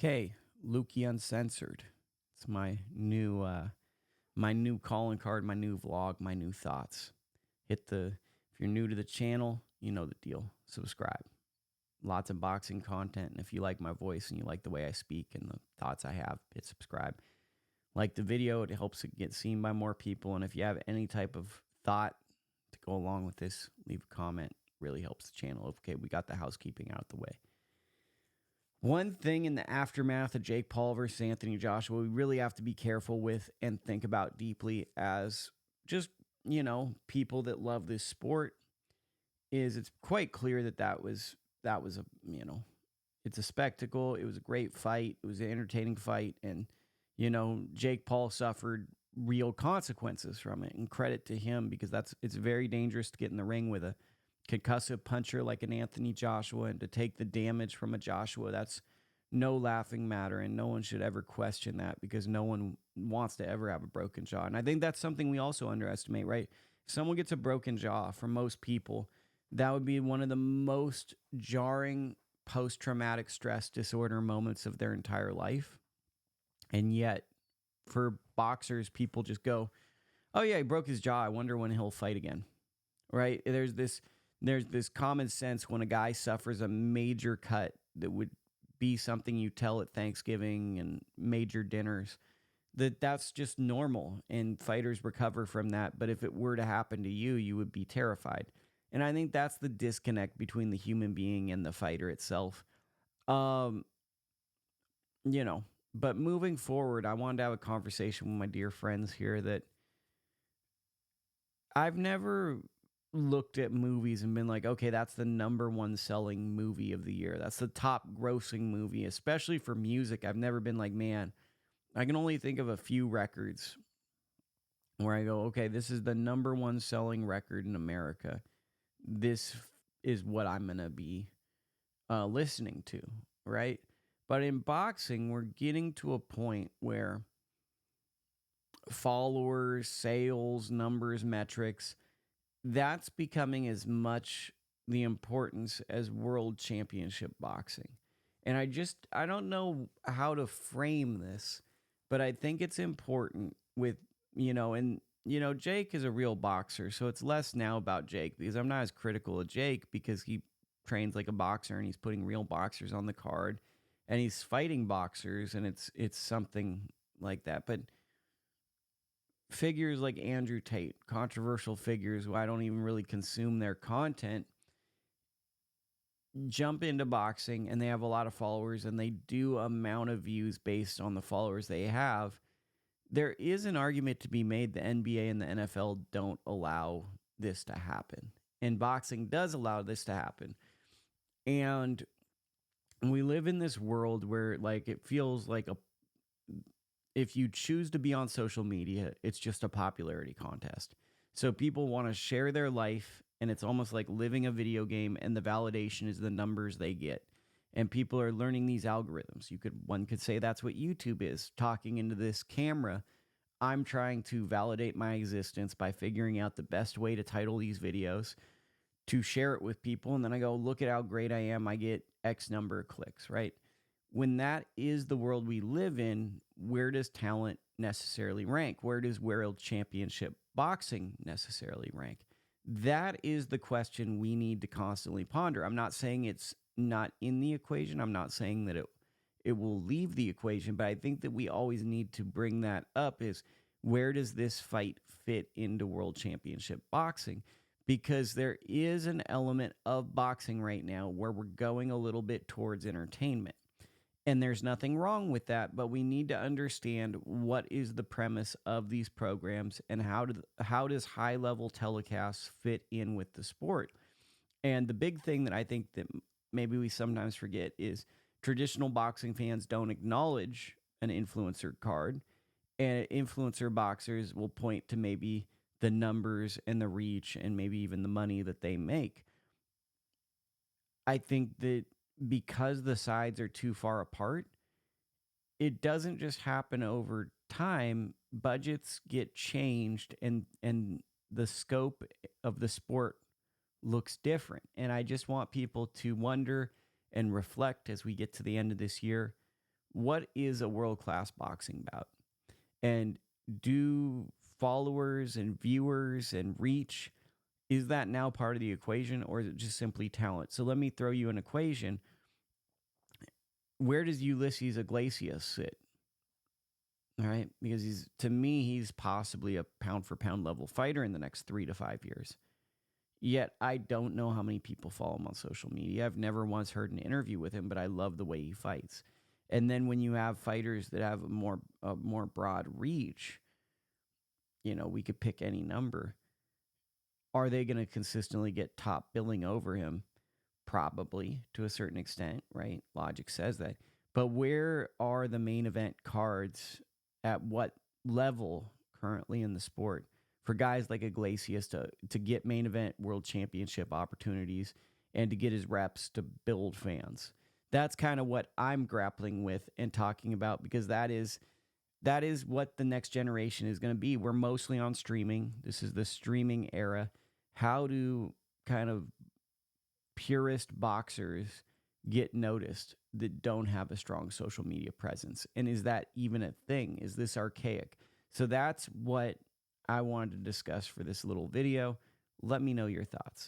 Okay, Lukie Uncensored. It's my new calling card, my new vlog, my new thoughts. If you're new to the channel, you know the deal. Subscribe. Lots of boxing content, and if you like my voice and you like the way I speak and the thoughts I have, hit subscribe. Like the video, it helps it get seen by more people, and if you have any type of thought to go along with this, leave a comment. Really helps the channel. Okay, we got the housekeeping out of the way. One thing in the aftermath of Jake Paul versus Anthony Joshua, we really have to be careful with and think about deeply as just, people that love this sport is it's quite clear that was it's a spectacle. It was a great fight. It was an entertaining fight. And, Jake Paul suffered real consequences from it. And credit to him because it's very dangerous to get in the ring with a concussive puncher like an Anthony Joshua, and to take the damage from a Joshua, that's no laughing matter, and no one should ever question that because no one wants to ever have a broken jaw. And I think that's something we also underestimate, right? If someone gets a broken jaw, for most people, that would be one of the most jarring post-traumatic stress disorder moments of their entire life. And yet, for boxers, people just go, oh yeah, he broke his jaw. I wonder when he'll fight again, right? There's this common sense when a guy suffers a major cut that would be something you tell at Thanksgiving and major dinners, that's just normal and fighters recover from that. But if it were to happen to you, you would be terrified. And I think that's the disconnect between the human being and the fighter itself. Um, but moving forward, I wanted to have a conversation with my dear friends here that I've never looked at movies and been like, okay, that's the number one selling movie of the year. That's the top grossing movie, especially for music. I've never been like, man, I can only think of a few records where I go, okay, this is the number one selling record in America. This is what I'm going to be listening to, right? But in boxing, we're getting to a point where followers, sales, numbers, metrics, that's becoming as much the importance as world championship boxing. And I don't know how to frame this, but I think it's important with, Jake is a real boxer. So it's less now about Jake because I'm not as critical of Jake because he trains like a boxer and he's putting real boxers on the card and he's fighting boxers, and it's something like that. But figures like Andrew Tate, controversial figures who I don't even really consume their content, jump into boxing and they have a lot of followers and they do amount of views based on the followers they have. There is an argument to be made the NBA and the NFL don't allow this to happen. And boxing does allow this to happen. And we live in this world where it feels like if you choose to be on social media, it's just a popularity contest. So people want to share their life, and it's almost like living a video game, and the validation is the numbers they get. And people are learning these algorithms. One could say that's what YouTube is, talking into this camera. I'm trying to validate my existence by figuring out the best way to title these videos, to share it with people, and then I go, look at how great I am. I get X number of clicks, right? When that is the world we live in, where does talent necessarily rank? Where does world championship boxing necessarily rank? That is the question we need to constantly ponder. I'm not saying it's not in the equation. I'm not saying that it will leave the equation, but I think that we always need to bring that up is where does this fight fit into world championship boxing? Because there is an element of boxing right now where we're going a little bit towards entertainment. And there's nothing wrong with that, but we need to understand what is the premise of these programs and how does high-level telecasts fit in with the sport. And the big thing that I think that maybe we sometimes forget is traditional boxing fans don't acknowledge an influencer card, and influencer boxers will point to maybe the numbers and the reach and maybe even the money that they make. I think that because the sides are too far apart, it doesn't just happen over time. Budgets get changed and the scope of the sport looks different. And I just want people to wonder and reflect as we get to the end of this year. What is a world-class boxing bout? And do followers and viewers and reach, is that now part of the equation, or is it just simply talent? So let me throw you an equation. Where does Ulysses Iglesias sit? All right, because to me, he's possibly a pound for pound level fighter in the next 3 to 5 years. Yet I don't know how many people follow him on social media. I've never once heard an interview with him, but I love the way he fights. And then when you have fighters that have a more broad reach, we could pick any number. Are they going to consistently get top billing over him? Probably, to a certain extent, right? Logic says that. But where are the main event cards at what level currently in the sport for guys like Iglesias to get main event world championship opportunities and to get his reps to build fans? That's kind of what I'm grappling with and talking about, because that is what the next generation is going to be. We're mostly on streaming. This is the streaming era. How do kind of purist boxers get noticed that don't have a strong social media presence? And is that even a thing? Is this archaic? So that's what I wanted to discuss for this little video. Let me know your thoughts.